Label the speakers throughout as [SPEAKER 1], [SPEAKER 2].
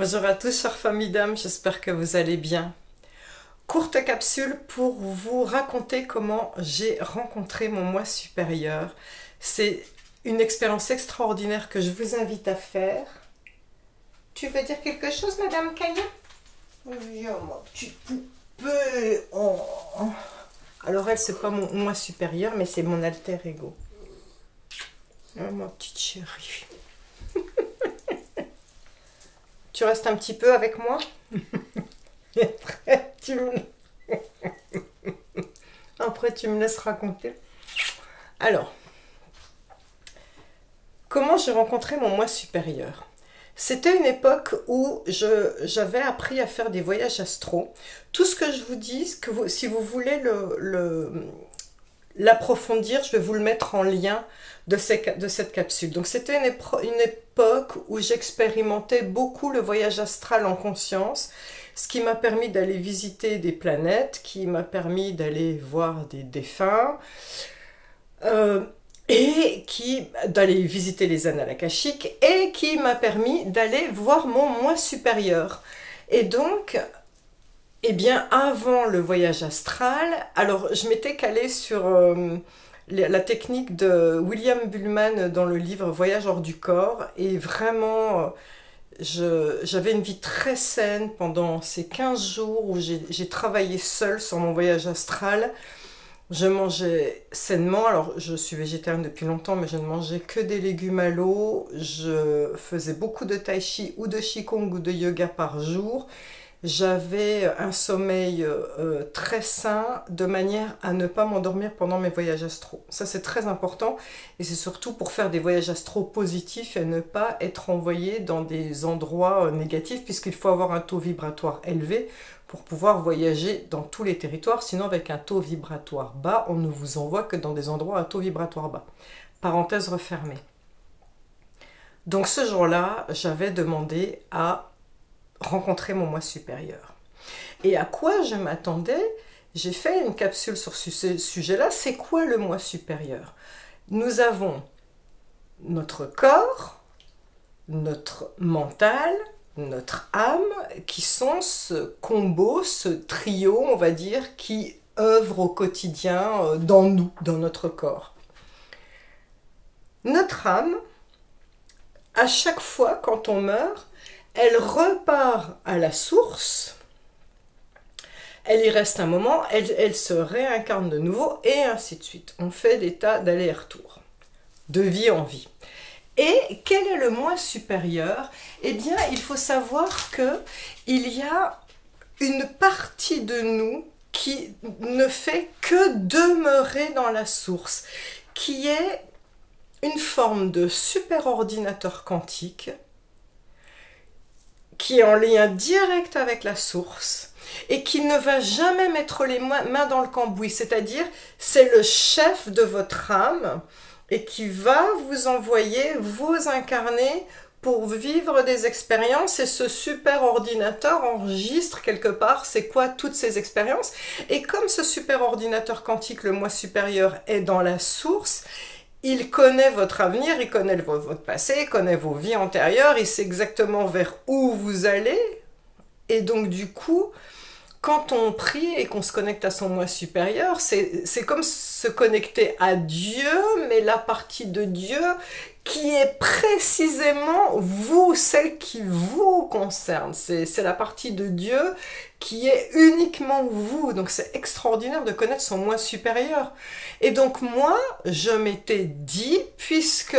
[SPEAKER 1] Bonjour à tous, chères familles d'âmes, j'espère que vous allez bien. Courte capsule pour vous raconter comment j'ai rencontré mon moi supérieur. C'est une expérience extraordinaire que je vous invite à faire. Tu veux dire quelque chose, Madame Caillot? Viens, ma petite poupée. Oh. Alors elle, c'est pas mon moi supérieur, mais c'est mon alter ego. Oh, ma petite chérie. Tu restes un petit peu avec moi? Et après, tu me laisses raconter. Alors, comment j'ai rencontré mon moi supérieur? C'était une époque où j'avais appris à faire des voyages astro. Tout ce que je vous dis, si vous voulez l'approfondir, je vais vous le mettre en lien de cette capsule. Donc c'était une époque où j'expérimentais beaucoup le voyage astral en conscience, ce qui m'a permis d'aller visiter des planètes, qui m'a permis d'aller voir des défunts, et d'aller visiter les annales akashiques, et qui m'a permis d'aller voir mon moi supérieur. Et donc, eh bien, avant le voyage astral, alors je m'étais calée sur la technique de William Buhlman dans le livre Voyage hors du corps, et vraiment, j'avais une vie très saine pendant ces 15 jours où j'ai travaillé seule sur mon voyage astral. Je mangeais sainement, alors je suis végétarienne depuis longtemps, mais je ne mangeais que des légumes à l'eau. Je faisais beaucoup de tai chi ou de qigong ou de yoga par jour. J'avais un sommeil très sain, de manière à ne pas m'endormir pendant mes voyages astro. Ça, c'est très important, et c'est surtout pour faire des voyages astro positifs et ne pas être envoyé dans des endroits négatifs, puisqu'il faut avoir un taux vibratoire élevé pour pouvoir voyager dans tous les territoires. Sinon, avec un taux vibratoire bas, on ne vous envoie que dans des endroits à taux vibratoire bas. Parenthèse refermée. Donc ce jour-là, j'avais demandé à rencontrer mon moi supérieur. Et à quoi je m'attendais? J'ai fait une capsule sur ce sujet-là. C'est quoi le moi supérieur? Nous avons notre corps, notre mental, notre âme, qui sont ce combo, ce trio, on va dire, qui œuvre au quotidien dans nous, dans notre corps. Notre âme, à chaque fois quand on meurt, elle repart à la source, elle y reste un moment, elle se réincarne de nouveau, et ainsi de suite. On fait des tas d'allers-retours, de vie en vie. Et quel est le moi supérieur? Eh bien, il faut savoir qu'il y a une partie de nous qui ne fait que demeurer dans la source, qui est une forme de super-ordinateur quantique, qui est en lien direct avec la source et qui ne va jamais mettre les mains dans le cambouis, c'est-à-dire c'est le chef de votre âme et qui va vous envoyer, vous incarner pour vivre des expériences, et ce super ordinateur enregistre quelque part c'est quoi toutes ces expériences. Et comme ce super ordinateur quantique, le moi supérieur, est dans la source, il connaît votre avenir, il connaît votre passé, il connaît vos vies antérieures, il sait exactement vers où vous allez. Et donc du coup, quand on prie et qu'on se connecte à son moi supérieur, c'est comme se connecter à Dieu, mais la partie de Dieu qui est précisément vous, celle qui vous concerne. C'est la partie de Dieu qui est uniquement vous. Donc c'est extraordinaire de connaître son moi supérieur. Et donc moi, je m'étais dit, puisque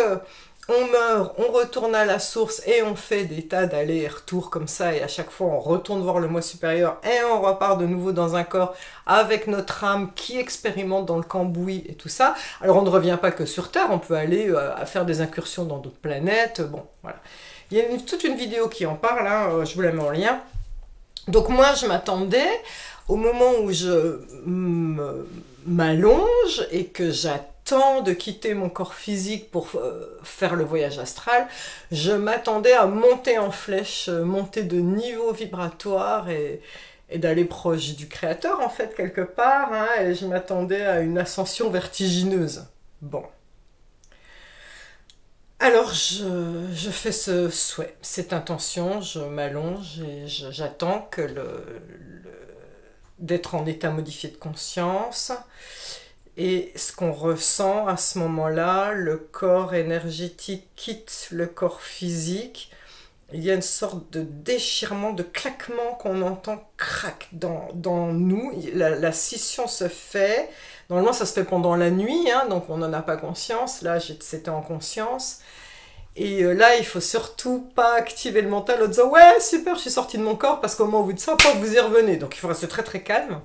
[SPEAKER 1] on meurt, on retourne à la source et on fait des tas d'allers-retours comme ça, et à chaque fois on retourne voir le moi supérieur et on repart de nouveau dans un corps avec notre âme qui expérimente dans le cambouis et tout ça. Alors on ne revient pas que sur Terre, on peut aller à faire des incursions dans d'autres planètes. Bon, voilà. Il y a toute une vidéo qui en parle, hein, je vous la mets en lien. Donc moi je m'attendais au moment où je m'allonge et que j'attends de quitter mon corps physique pour faire le voyage astral, je m'attendais à monter en flèche, monter de niveau vibratoire et d'aller proche du créateur en fait quelque part, hein, et je m'attendais à une ascension vertigineuse. Bon. Alors, je fais ce souhait, cette intention, je m'allonge et j'attends que d'être en état modifié de conscience. Et ce qu'on ressent à ce moment-là, le corps énergétique quitte le corps physique. Il y a une sorte de déchirement, de claquement qu'on entend crac dans nous. La scission se fait. Normalement, ça se fait pendant la nuit, hein, donc on n'en a pas conscience. Là, c'était en conscience. Et là, il faut surtout pas activer le mental en disant ouais, super, je suis sorti de mon corps parce qu'au moment où vous dites ça, vous y revenez. Donc il faut rester très très calme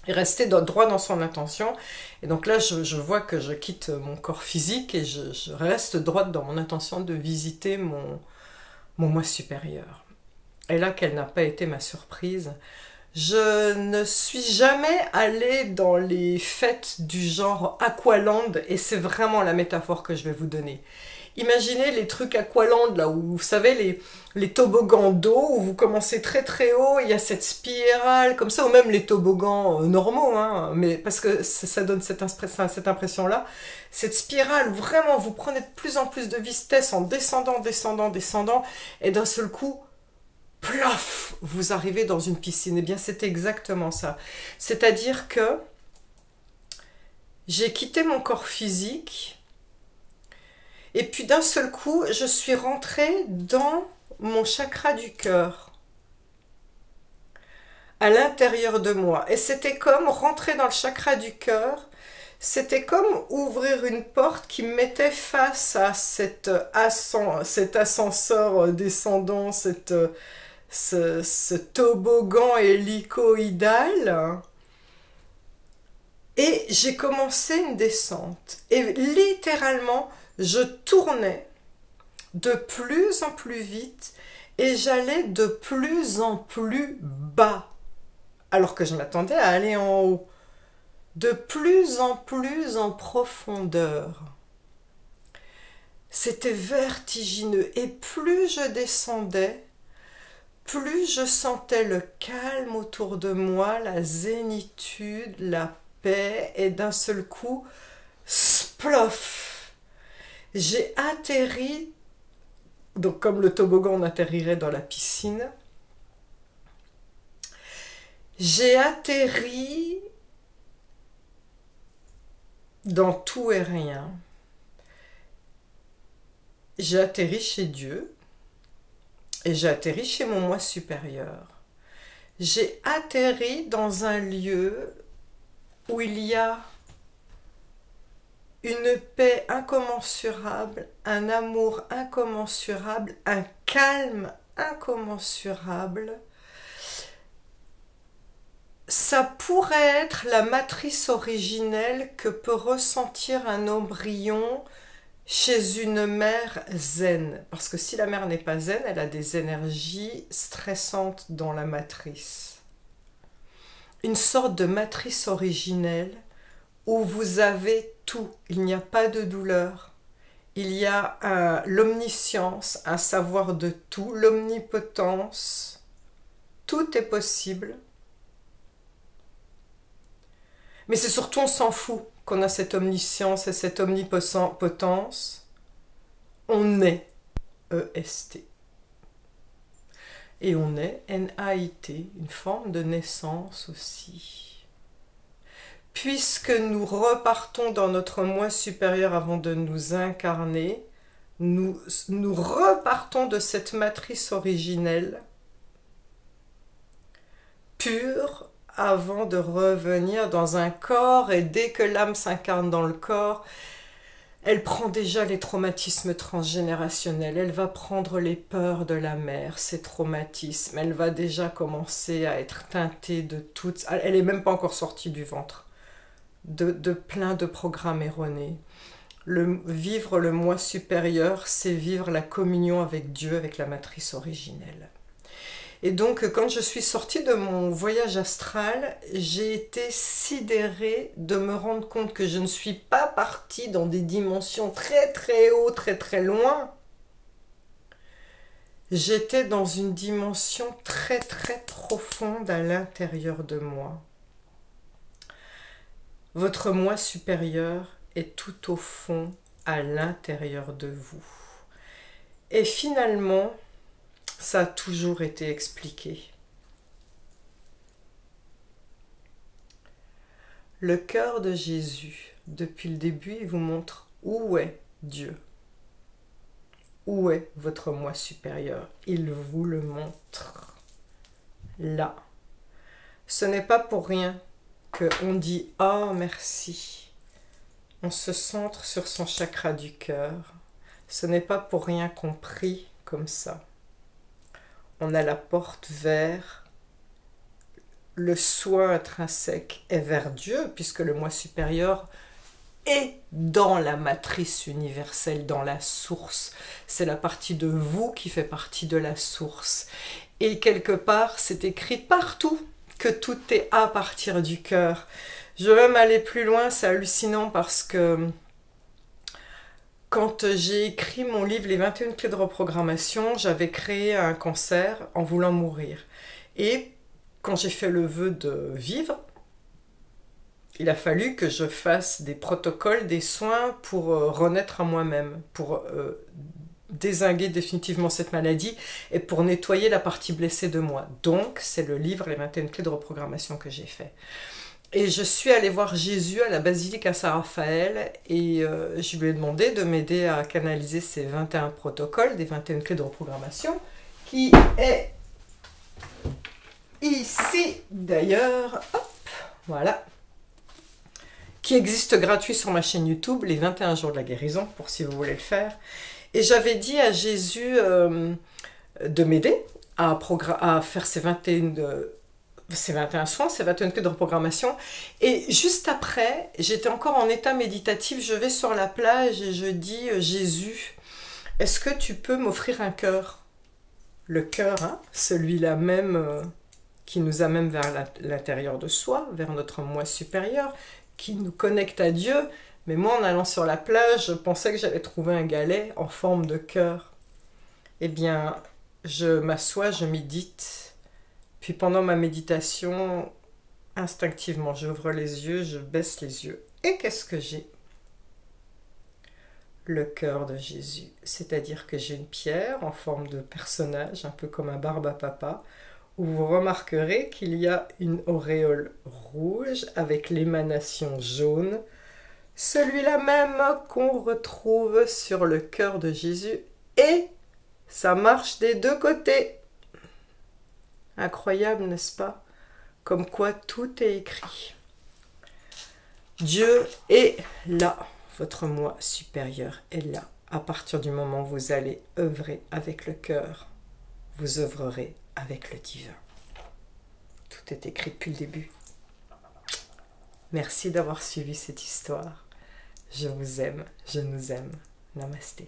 [SPEAKER 1] et rester droit dans son intention. Et donc là, je vois que je quitte mon corps physique et je reste droite dans mon intention de visiter mon moi supérieur. Et là, quelle n'a pas été ma surprise. Je ne suis jamais allée dans les fêtes du genre Aqualand et c'est vraiment la métaphore que je vais vous donner. Imaginez les trucs Aqualand, là où vous savez, les toboggans d'eau, où vous commencez très très haut, il y a cette spirale, comme ça, ou même les toboggans normaux, hein, mais parce que ça donne cette impression-là. Cette spirale où vraiment vous prenez de plus en plus de vitesse en descendant, descendant, descendant, et d'un seul coup, plof, vous arrivez dans une piscine. Eh bien, c'est exactement ça. C'est-à-dire que j'ai quitté mon corps physique, et puis d'un seul coup, je suis rentrée dans mon chakra du cœur, à l'intérieur de moi. Et c'était comme rentrer dans le chakra du cœur, c'était comme ouvrir une porte qui me mettait face à cet ascenseur descendant, ce toboggan hélicoïdal. Et j'ai commencé une descente. Et littéralement, je tournais de plus en plus vite et j'allais de plus en plus bas, alors que je m'attendais à aller en haut, de plus en profondeur. C'était vertigineux et plus je descendais, plus je sentais le calme autour de moi, la zénitude, la paix, et d'un seul coup, splof! J'ai atterri, donc comme le toboggan on atterrirait dans la piscine, j'ai atterri dans tout et rien. J'ai atterri chez Dieu et j'ai atterri chez mon moi supérieur. J'ai atterri dans un lieu où il y a une paix incommensurable, un amour incommensurable, un calme incommensurable. Ça pourrait être la matrice originelle que peut ressentir un embryon chez une mère zen. Parce que si la mère n'est pas zen, elle a des énergies stressantes dans la matrice. Une sorte de matrice originelle où vous avez tout. Il n'y a pas de douleur. Il y a l'omniscience, un savoir de tout, l'omnipotence. Tout est possible. Mais c'est surtout, on s'en fout qu'on a cette omniscience et cette omnipotence. On est E-S-T. Et on est N-A-I-T, une forme de naissance aussi. Puisque nous repartons dans notre moi supérieur avant de nous incarner, nous repartons de cette matrice originelle, pure, avant de revenir dans un corps, et dès que l'âme s'incarne dans le corps, elle prend déjà les traumatismes transgénérationnels, elle va prendre les peurs de la mère, ces traumatismes, elle va déjà commencer à être teintée de toutes... Elle n'est même pas encore sortie du ventre. De plein de programmes erronés. Vivre le moi supérieur, c'est vivre la communion avec Dieu, avec la matrice originelle. Et donc, quand je suis sortie de mon voyage astral, j'ai été sidérée de me rendre compte que je ne suis pas partie dans des dimensions très très haut, très très loin. J'étais dans une dimension très très profonde à l'intérieur de moi. Votre moi supérieur est tout au fond, à l'intérieur de vous. Et finalement, ça a toujours été expliqué. Le cœur de Jésus, depuis le début, il vous montre où est Dieu. Où est votre moi supérieur? Il vous le montre. Là. Ce n'est pas pour rien qu'on dit « Oh, merci ». On se centre sur son chakra du cœur. Ce n'est pas pour rien qu'on prie comme ça. On a la porte vers le soi intrinsèque et vers Dieu, puisque le moi supérieur est dans la matrice universelle, dans la source. C'est la partie de vous qui fait partie de la source. Et quelque part, c'est écrit partout que tout est à partir du cœur. Je vais même aller plus loin, c'est hallucinant parce que quand j'ai écrit mon livre « Les 21 clés de reprogrammation », j'avais créé un cancer en voulant mourir. Et quand j'ai fait le vœu de vivre, il a fallu que je fasse des protocoles, des soins pour renaître à moi-même, pour dézinguer définitivement cette maladie et pour nettoyer la partie blessée de moi. Donc, c'est le livre « Les 21 clés de reprogrammation » que j'ai fait. Et je suis allée voir Jésus à la basilique à Saint-Raphaël et je lui ai demandé de m'aider à canaliser ces 21 protocoles, des 21 clés de reprogrammation, qui est ici d'ailleurs, hop, voilà, qui existe gratuit sur ma chaîne YouTube, les 21 jours de la guérison, pour si vous voulez le faire. Et j'avais dit à Jésus de m'aider à faire ces 21 soins, ces 21 clés de reprogrammation. Et juste après, j'étais encore en état méditatif, je vais sur la plage et je dis « Jésus, est-ce que tu peux m'offrir un cœur ?» Le cœur, hein, celui-là même qui nous amène vers l'intérieur de soi, vers notre moi supérieur, qui nous connecte à Dieu. Mais moi, en allant sur la plage, je pensais que j'allais trouver un galet en forme de cœur. Eh bien, je m'assois, je médite. Puis pendant ma méditation, instinctivement, j'ouvre les yeux, je baisse les yeux. Et qu'est-ce que j'ai? Le cœur de Jésus. C'est-à-dire que j'ai une pierre en forme de personnage, un peu comme un barbe à papa, où vous remarquerez qu'il y a une auréole rouge avec l'émanation jaune, celui-là même qu'on retrouve sur le cœur de Jésus, et ça marche des deux côtés. Incroyable, n'est-ce pas? Comme quoi tout est écrit. Dieu est là, votre moi supérieur est là. À partir du moment où vous allez œuvrer avec le cœur, vous œuvrerez avec le divin. Tout est écrit depuis le début. Merci d'avoir suivi cette histoire. Je vous aime, je nous aime. Namasté.